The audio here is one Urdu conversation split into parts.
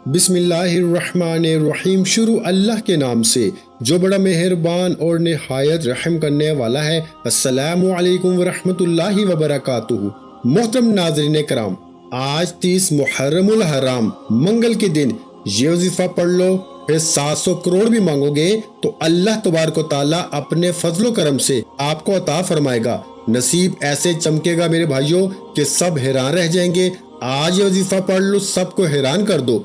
بسم اللہ الرحمن الرحیم۔ شروع اللہ کے نام سے جو بڑا مہربان اور نہایت رحم کرنے والا ہے۔ السلام علیکم ورحمۃ اللہ وبرکاتہ۔ محترم ناظرین کرام، آج 30 محرم الحرام منگل کے دن یہ وظیفہ پڑھ لو، پھر 700 کروڑ بھی مانگو گے تو اللہ تبارک و تعالیٰ اپنے فضل و کرم سے آپ کو عطا فرمائے گا۔ نصیب ایسے چمکے گا میرے بھائیوں کہ سب حیران رہ جائیں گے۔ آج یہ وظیفہ پڑھ لو، سب کو حیران کر دو۔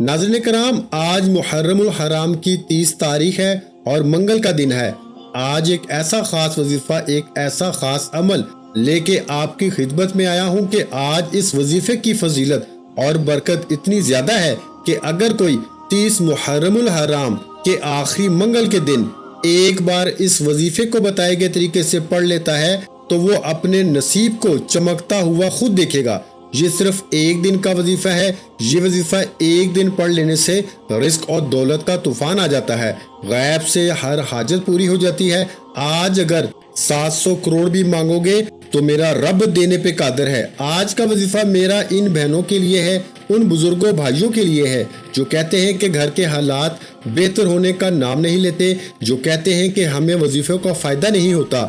ناظرین کرام، آج محرم الحرام کی 30 تاریخ ہے اور منگل کا دن ہے۔ آج ایک ایسا خاص وظیفہ، ایک ایسا خاص عمل لے کے آپ کی خدمت میں آیا ہوں کہ آج اس وظیفے کی فضیلت اور برکت اتنی زیادہ ہے کہ اگر کوئی 30 محرم الحرام کے آخری منگل کے دن ایک بار اس وظیفے کو بتائے گئے طریقے سے پڑھ لیتا ہے تو وہ اپنے نصیب کو چمکتا ہوا خود دیکھے گا۔ یہ صرف ایک دن کا وظیفہ ہے۔ یہ وظیفہ ایک دن پڑھ لینے سے رزق اور دولت کا طوفان آ جاتا ہے، غیب سے ہر حاجت پوری ہو جاتی ہے۔ آج اگر 700 کروڑ بھی مانگو گے تو میرا رب دینے پہ قادر ہے۔ آج کا وظیفہ میرا ان بہنوں کے لیے ہے، ان بزرگوں بھائیوں کے لیے ہے جو کہتے ہیں کہ گھر کے حالات بہتر ہونے کا نام نہیں لیتے، جو کہتے ہیں کہ ہمیں وظیفوں کا فائدہ نہیں ہوتا،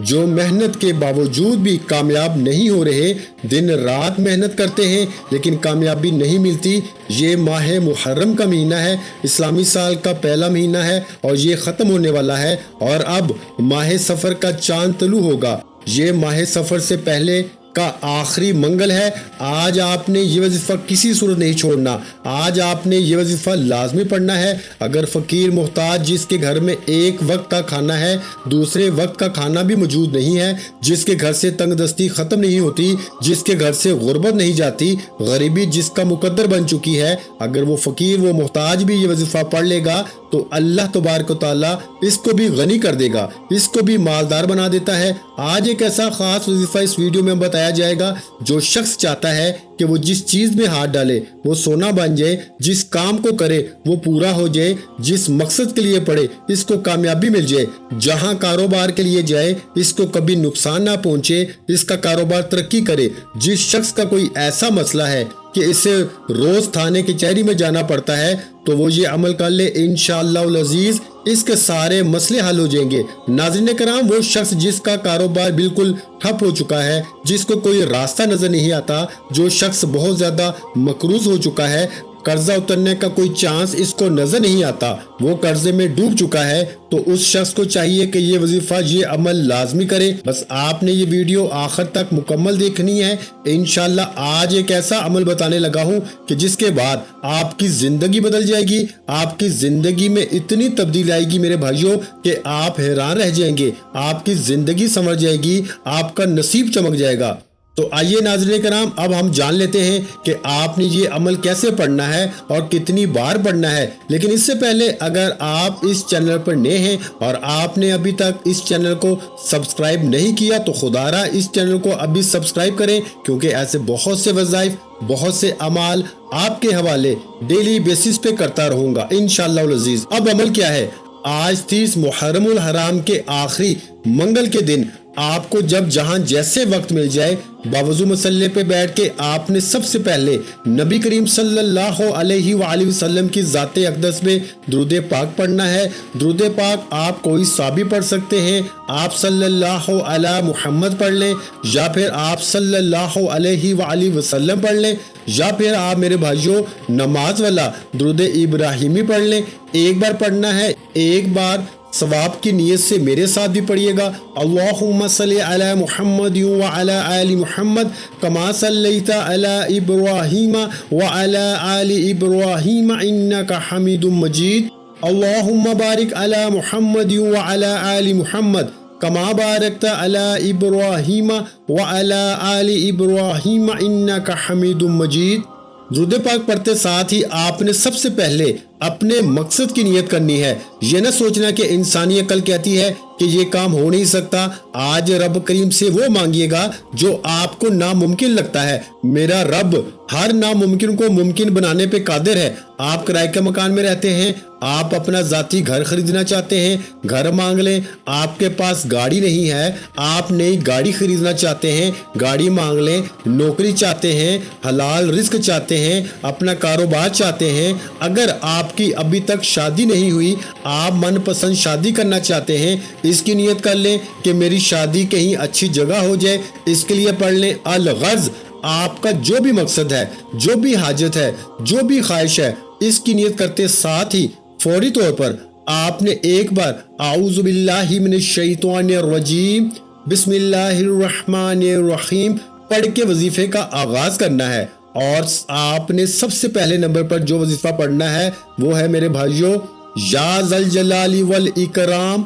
جو محنت کے باوجود بھی کامیاب نہیں ہو رہے، دن رات محنت کرتے ہیں لیکن کامیابی نہیں ملتی۔ یہ ماہ محرم کا مہینہ ہے، اسلامی سال کا پہلا مہینہ ہے اور یہ ختم ہونے والا ہے، اور اب ماہ سفر کا چاند طلوع ہوگا۔ یہ ماہ سفر سے پہلے کا آخری منگل ہے۔ آج آپ نے یہ وظیفہ کسی صورت نہیں چھوڑنا۔ آج آپ نے یہ وظیفہ لازمی پڑھنا ہے۔ اگر فقیر محتاج جس کے گھر میں ایک وقت کا کھانا ہے، دوسرے وقت کا کھانا بھی موجود نہیں ہے، جس کے گھر سے تنگ دستی ختم نہیں ہوتی، جس کے گھر سے غربت نہیں جاتی، غریبی جس کا مقدر بن چکی ہے، اگر وہ فقیر وہ محتاج بھی یہ وظیفہ پڑھ لے گا تو اللہ تبارک و تعالیٰ اس کو بھی غنی کر دے گا، اس کو بھی مالدار بنا دیتا ہے۔ آج ایک ایسا خاص وظیفہ اس ویڈیو میں بتایا جائے گا۔ جو شخص چاہتا ہے کہ وہ جس چیز میں ہاتھ ڈالے وہ سونا بن جائے، جس کام کو کرے وہ پورا ہو جائے، جس مقصد کے لیے پڑھے اس کو کامیابی مل جائے، جہاں کاروبار کے لیے جائے اس کو کبھی نقصان نہ پہنچے، اس کا کاروبار ترقی کرے، جس شخص کا کوئی ایسا مسئلہ ہے کہ اسے روز تھانے کچہری میں جانا پڑتا ہے تو وہ یہ عمل کر لے، انشاءاللہ العزیز اس کے سارے مسئلے حل ہو جائیں گے۔ ناظرین کرام، وہ شخص جس کا کاروبار بالکل ٹھپ ہو چکا ہے، جس کو کوئی راستہ نظر نہیں آتا، جو شخص بہت زیادہ مقروض ہو چکا ہے، قرضہ اترنے کا کوئی چانس اس کو نظر نہیں آتا، وہ قرضے میں ڈوب چکا ہے، تو اس شخص کو چاہیے کہ یہ وظیفہ، یہ عمل لازمی کرے۔ بس آپ نے یہ ویڈیو آخر تک مکمل دیکھنی ہے۔ انشاءاللہ آج ایک ایسا عمل بتانے لگا ہوں کہ جس کے بعد آپ کی زندگی بدل جائے گی، آپ کی زندگی میں اتنی تبدیلی آئے گی میرے بھائیوں کہ آپ حیران رہ جائیں گے، آپ کی زندگی سنور جائے گی، آپ کا نصیب چمک جائے گا۔ تو آئیے ناظرین کرام، اب ہم جان لیتے ہیں کہ آپ نے یہ عمل کیسے پڑھنا ہے اور کتنی بار پڑھنا ہے۔ لیکن اس سے پہلے اگر آپ اس چینل پر نئے ہیں اور آپ نے ابھی تک اس چینل کو سبسکرائب نہیں کیا تو خدا را اس چینل کو ابھی سبسکرائب کریں، کیونکہ ایسے بہت سے وظائف، بہت سے اعمال آپ کے حوالے ڈیلی بیسس پہ کرتا رہوں گا انشاءاللہ العزیز۔ اب عمل کیا ہے؟ آج 30 محرم الحرام کے آخری منگل کے دن آپ کو جب جہاں جیسے وقت مل جائے، باوضو مسلح پہ بیٹھ کے آپ نے سب سے پہلے نبی کریم صلی اللہ علیہ وآلہ وسلم کی ذات اقدس میں درود پاک پڑھنا ہے۔ درود پاک آپ کوئی سا بھی پڑھ سکتے ہیں، آپ صلی اللہ علی محمد پڑھ لیں، یا پھر آپ صلی اللہ علیہ وآلہ وسلم پڑھ لیں، یا پھر آپ میرے بھائیوں نماز والا درود ابراہیمی پڑھ لیں۔ ایک بار پڑھنا ہے، ایک بار ثواب کی نیت سے میرے ساتھ بھی پڑھیے گا۔ اللہم صلی علی محمد وعلی آل محمد کما صلیت علی ابراہیم وعلی آل ابراہیم انک حمید مجید۔ اللہم بارک علی محمد وعلی آل محمد کما بارکت علی ابراہیم وعلی آل ابراہیم انک حمید مجید۔ درود پاک پڑھتے ساتھ ہی آپ نے سب سے پہلے اپنے مقصد کی نیت کرنی ہے۔ یہ نہ سوچنا کہ انسانی عقل کہتی ہے کہ یہ کام ہو نہیں سکتا۔ آج رب کریم سے وہ مانگیے گا جو آپ کو ناممکن لگتا ہے۔ میرا رب ہر ناممکن کو ممکن بنانے پہ قادر ہے۔ آپ کرائے کے مکان میں رہتے ہیں، آپ اپنا ذاتی گھر خریدنا چاہتے ہیں، گھر مانگ لیں۔ آپ کے پاس گاڑی نہیں ہے، آپ نئی گاڑی خریدنا چاہتے ہیں، گاڑی مانگ لیں۔ نوکری چاہتے ہیں، حلال رزق چاہتے ہیں، اپنا کاروبار چاہتے ہیں۔ اگر آپ کی ابھی تک شادی نہیں ہوئی، آپ من پسند شادی کرنا چاہتے ہیں، اس کی نیت کر لیں کہ میری شادی کہیں اچھی جگہ ہو جائے، اس کے لیے پڑھ لیں الغرض۔ آپ کا جو بھی مقصد ہے، جو بھی حاجت ہے، جو بھی خواہش ہے، اس کی نیت کرتے ساتھ ہی فوری طور پر آپ نے ایک بار اعوذ باللہ من الشیطان الرجیم بسم اللہ الرحمن الرحیم پڑھ کے وظیفے کا آغاز کرنا ہے۔ اور آپ نے سب سے پہلے نمبر پر جو وظیفہ پڑھنا ہے وہ ہے میرے بھائیوں یا ذوالجلال والاکرام۔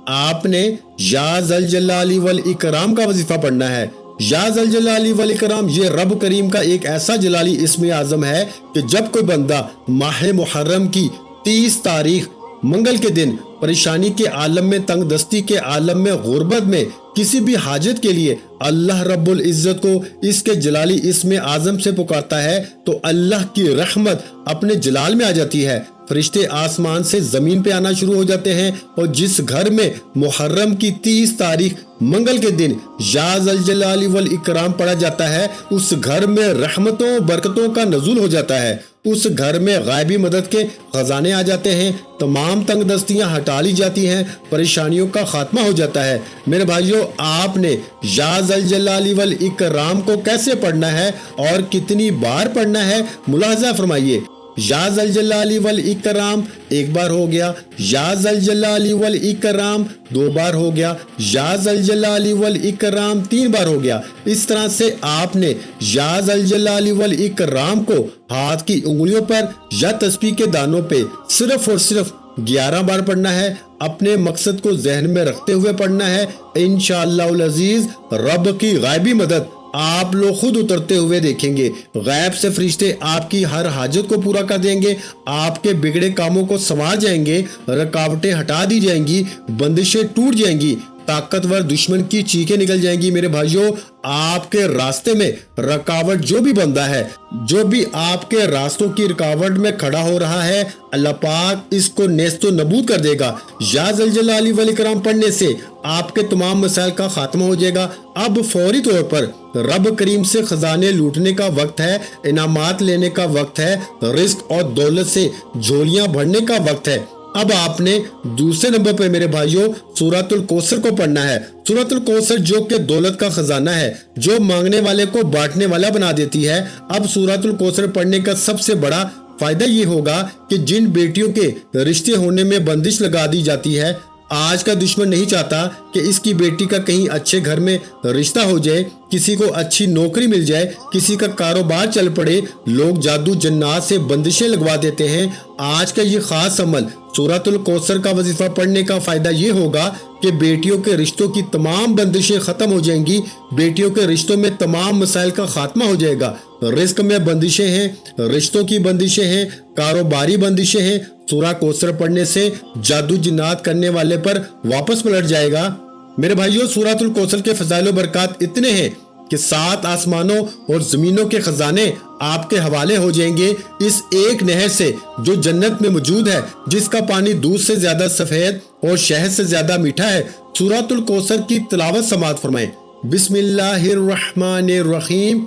آپ نے یا ذوالجلال والاکرام کا وظیفہ پڑھنا ہے۔ یا ذوالجلال والاکرام یہ رب کریم کا ایک ایسا جلالی اسم اعظم ہے کہ جب کوئی بندہ ماہ محرم کی 30 تاریخ منگل کے دن پریشانی کے عالم میں، تنگ دستی کے عالم میں، غربت میں کسی بھی حاجت کے لیے اللہ رب العزت کو اس کے جلالی اسم اعظم سے پکارتا ہے تو اللہ کی رحمت اپنے جلال میں آ جاتی ہے۔ فرشتے آسمان سے زمین پہ آنا شروع ہو جاتے ہیں، اور جس گھر میں محرم کی 30 تاریخ منگل کے دن یا ذوالجلال والاکرام پڑھا جاتا ہے، اس گھر میں رحمتوں برکتوں کا نزول ہو جاتا ہے، اس گھر میں غیبی مدد کے خزانے آ جاتے ہیں، تمام تنگ دستیاں ہٹا لی جاتی ہیں، پریشانیوں کا خاتمہ ہو جاتا ہے۔ میرے بھائیوں، آپ نے یا ذوالجلال والاکرام کو کیسے پڑھنا ہے اور کتنی بار پڑھنا ہے ملاحظہ فرمائیے۔ یا ذوالجلال والاکرام ایک بار ہو گیا، یا ذوالجلال والاکرام 2 بار ہو گیا، یا ذوالجلال والاکرام 3 بار ہو گیا۔ اس طرح سے آپ نے یا ذوالجلال والاکرام کو ہاتھ کی انگلیوں پر یا تسبیح کے دانوں پہ صرف اور صرف 11 بار پڑھنا ہے۔ اپنے مقصد کو ذہن میں رکھتے ہوئے پڑھنا ہے۔ انشاءاللہ العزیز رب کی غیبی مدد آپ لوگ خود اترتے ہوئے دیکھیں گے۔ غیب سے فرشتے آپ کی ہر حاجت کو پورا کر دیں گے، آپ کے بگڑے کاموں کو سنوار جائیں گے، رکاوٹیں ہٹا دی جائیں گی، بندشیں ٹوٹ جائیں گی، طاقتور دشمن کی چیخیں نکل جائیں گی۔ میرے بھائیوں، آپ کے راستے میں رکاوٹ جو بھی بندہ ہے، جو بھی آپ کے راستوں کی رکاوٹ میں کھڑا ہو رہا ہے، اللہ پاک اس کو نیست و نبود کر دے گا۔ یا ذوالجلال والاکرام پڑھنے سے آپ کے تمام مسائل کا خاتمہ ہو جائے گا۔ اب فوری طور پر رب کریم سے خزانے لوٹنے کا وقت ہے، انعامات لینے کا وقت ہے، رزق اور دولت سے جھولیاں بھرنے کا وقت ہے۔ اب آپ نے دوسرے نمبر پہ میرے بھائیوں سورۃ الکوثر کو پڑھنا ہے۔ سورۃ الکوثر جو کہ دولت کا خزانہ ہے، جو مانگنے والے کو بانٹنے والا بنا دیتی ہے۔ اب سورۃ الکوثر پڑھنے کا سب سے بڑا فائدہ یہ ہوگا کہ جن بیٹیوں کے رشتے ہونے میں بندش لگا دی جاتی ہے، آج کا دشمن نہیں چاہتا کہ اس کی بیٹی کا کہیں اچھے گھر میں رشتہ ہو جائے، کسی کو اچھی نوکری مل جائے، کسی کا کاروبار چل پڑے، لوگ جادو جنات سے بندشیں لگوا دیتے ہیں۔ آج کا یہ خاص عمل سورۃ الکوثر کا وظیفہ پڑھنے کا فائدہ یہ ہوگا کہ بیٹیوں کے رشتوں کی تمام بندشیں ختم ہو جائیں گی، بیٹیوں کے رشتوں میں تمام مسائل کا خاتمہ ہو جائے گا۔ رزق میں بندشیں ہیں، رشتوں کی بندشیں ہیں، کاروباری بندشیں ہیں۔ سورہ کوثر پڑھنے سے جادو جنات کرنے والے پر واپس پلٹ جائے گا۔ میرے بھائیوں، سورۃ الکوثر کے فضائل و برکات اتنے ہیں کہ 7 آسمانوں اور زمینوں کے خزانے آپ کے حوالے ہو جائیں گے اس ایک نہر سے جو جنت میں موجود ہے، جس کا پانی دودھ سے زیادہ سفید اور شہد سے زیادہ میٹھا ہے۔ سورۃ الکوثر کی تلاوت سماعت فرمائیں۔ بسم اللہ الرحمن الرحیم،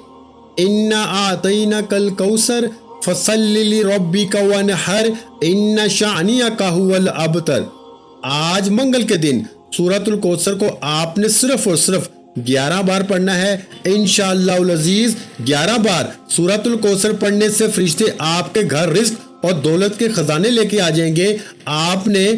انا اعطیناک الکوثر فصل لربک وانحر ان شانئک هو الابتر۔ آج منگل کے دن سورۃ الکوثر کو آپ نے صرف اور صرف 11 بار پڑھنا ہے۔ انشاءاللہ العزیز 11 بار سورۃ الکوثر پڑھنے سے فرشتے آپ کے گھر رزق اور دولت کے خزانے لے کے آ جائیں گے۔ آپ نے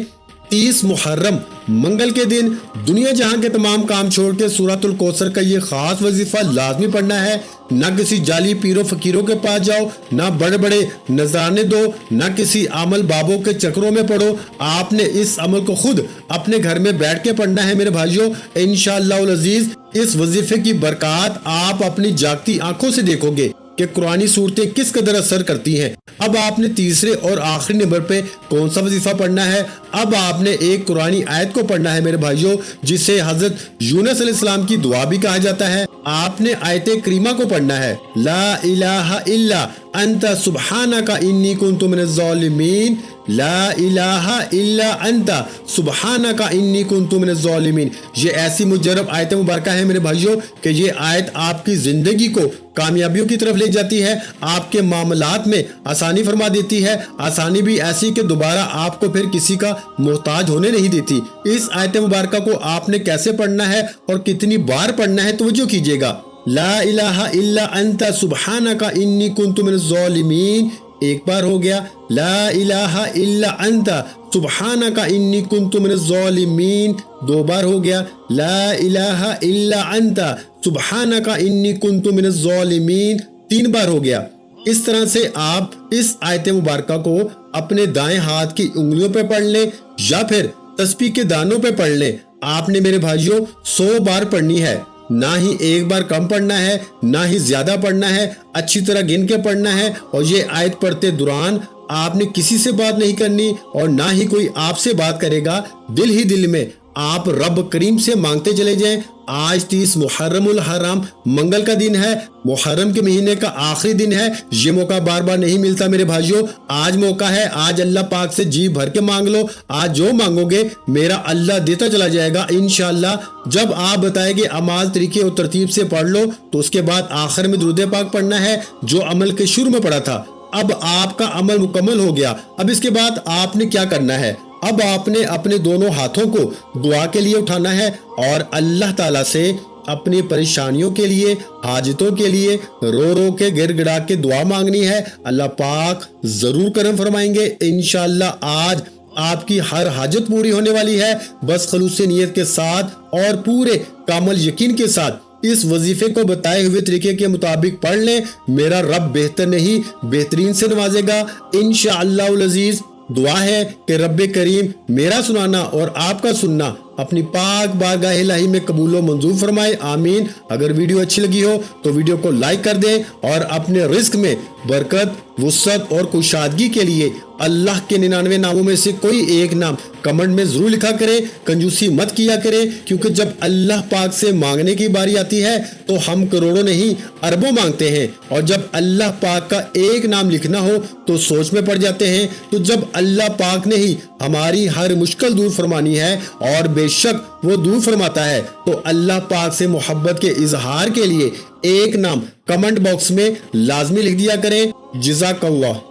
30 محرم منگل کے دن دنیا جہاں کے تمام کام چھوڑ کے سورۃ الکوثر کا یہ خاص وظیفہ لازمی پڑھنا ہے۔ نہ کسی جعلی پیروں فقیروں کے پاس جاؤ، نہ بڑے بڑے نذرانے دو، نہ کسی عمل بابوں کے چکروں میں پڑھو۔ آپ نے اس عمل کو خود اپنے گھر میں بیٹھ کے پڑھنا ہے۔ میرے بھائیوں، انشاءاللہ العزیز اس وظیفے کی برکات آپ اپنی جاگتی آنکھوں سے دیکھو گے کہ قرآنی صورتیں کس قدر اثر کرتی ہیں۔ اب آپ نے تیسرے اور آخری نمبر پہ کون سا وظیفہ پڑھنا ہے؟ اب آپ نے ایک قرآنی آیت کو پڑھنا ہے میرے بھائیوں، جسے حضرت یونس علیہ السلام کی دعا بھی کہا جاتا ہے۔ آپ نے آیت کریمہ کو پڑھنا ہے، لا الہ الا انت سبحانک انی کنت من الظالمین، لا الہ الا انت سبحانک انی کنت من الظالمین۔ یہ ایسی مجرب آیت مبارکہ ہے میرے بھائیوں کہ یہ آیت آپ کی زندگی کو کامیابیوں کی طرف لے جاتی ہے، آپ کے معاملات میں آسانی فرما دیتی ہے، آسانی بھی ایسی کہ دوبارہ آپ کو پھر کسی کا محتاج ہونے نہیں دیتی۔ اس آیت مبارکہ کو آپ نے کیسے پڑھنا ہے اور کتنی بار پڑھنا ہے توجہ کیجیے گا۔ لا الہ الا انت سبحانک انی کنت من الظالمین ایک بار ہو گیا، لا الہ الا انت سبحانک انی کنت من الظالمین دو بار ہو گیا، لا الہ الا انت سبحانک انی کنت من الظالمین تین بار ہو گیا۔ اس طرح سے آپ اس آیت مبارکہ کو اپنے دائیں ہاتھ کی انگلیوں پہ پڑھ لیں یا پھر تسبیح کے دانوں پہ پڑھ لیں۔ آپ نے میرے بھائیوں 100 بار پڑھنی ہے، نہ ہی ایک بار کم پڑھنا ہے نہ ہی زیادہ پڑھنا ہے، اچھی طرح گن کے پڑھنا ہے۔ اور یہ آیت پڑھتے دوران آپ نے کسی سے بات نہیں کرنی اور نہ ہی کوئی آپ سے بات کرے گا، دل ہی دل میں آپ رب کریم سے مانگتے چلے جائیں۔ آج 30 محرم الحرام منگل کا دن ہے، محرم کے مہینے کا آخری دن ہے، یہ موقع بار بار نہیں ملتا میرے بھائیوں، آج موقع ہے، آج اللہ پاک سے جی بھر کے مانگ لو، آج جو مانگو گے میرا اللہ دیتا چلا جائے گا انشاءاللہ۔ جب آپ بتائیں گے اعمال طریقے اور ترتیب سے پڑھ لو تو اس کے بعد آخر میں درود پاک پڑھنا ہے جو عمل کے شروع میں پڑھا تھا۔ اب آپ کا عمل مکمل ہو گیا، اب اس کے بعد آپ نے کیا کرنا ہے؟ اب آپ نے اپنے دونوں ہاتھوں کو دعا کے لیے اٹھانا ہے اور اللہ تعالیٰ سے اپنی پریشانیوں کے لیے، حاجتوں کے لیے رو رو کے گر گڑا کے دعا مانگنی ہے۔ اللہ پاک ضرور کرم فرمائیں گے انشاءاللہ۔ آج آپ کی ہر حاجت پوری ہونے والی ہے، بس خلوص نیت کے ساتھ اور پورے کامل یقین کے ساتھ اس وظیفے کو بتائے ہوئے طریقے کے مطابق پڑھ لیں، میرا رب بہتر نہیں بہترین سے نوازے گا انشاءاللہ العزیز۔ دعا ہے کہ رب کریم میرا سنانا اور آپ کا سننا اپنی پاک بارگاہ الہی میں قبول و منظور فرمائے، آمین۔ اگر ویڈیو اچھی لگی ہو تو ویڈیو کو لائک کر دیں اور اپنے رزق میں برکت، وسعت اور کشادگی کے لیے اللہ کے 99 ناموں میں سے کوئی ایک نام کمنٹ میں ضرور لکھا کرے، کنجوسی مت کیا کرے، کیونکہ جب اللہ پاک سے مانگنے کی باری آتی ہے تو ہم کروڑوں نہیں اربوں مانگتے ہیں، اور جب اللہ پاک کا ایک نام لکھنا ہو تو سوچ میں پڑ جاتے ہیں۔ تو جب اللہ پاک نے ہی ہماری ہر مشکل دور فرمانی ہے اور بے شک وہ دور فرماتا ہے، تو اللہ پاک سے محبت کے اظہار کے لیے ایک نام کمنٹ باکس میں لازمی لکھ دیا کریں۔ جزاک اللہ۔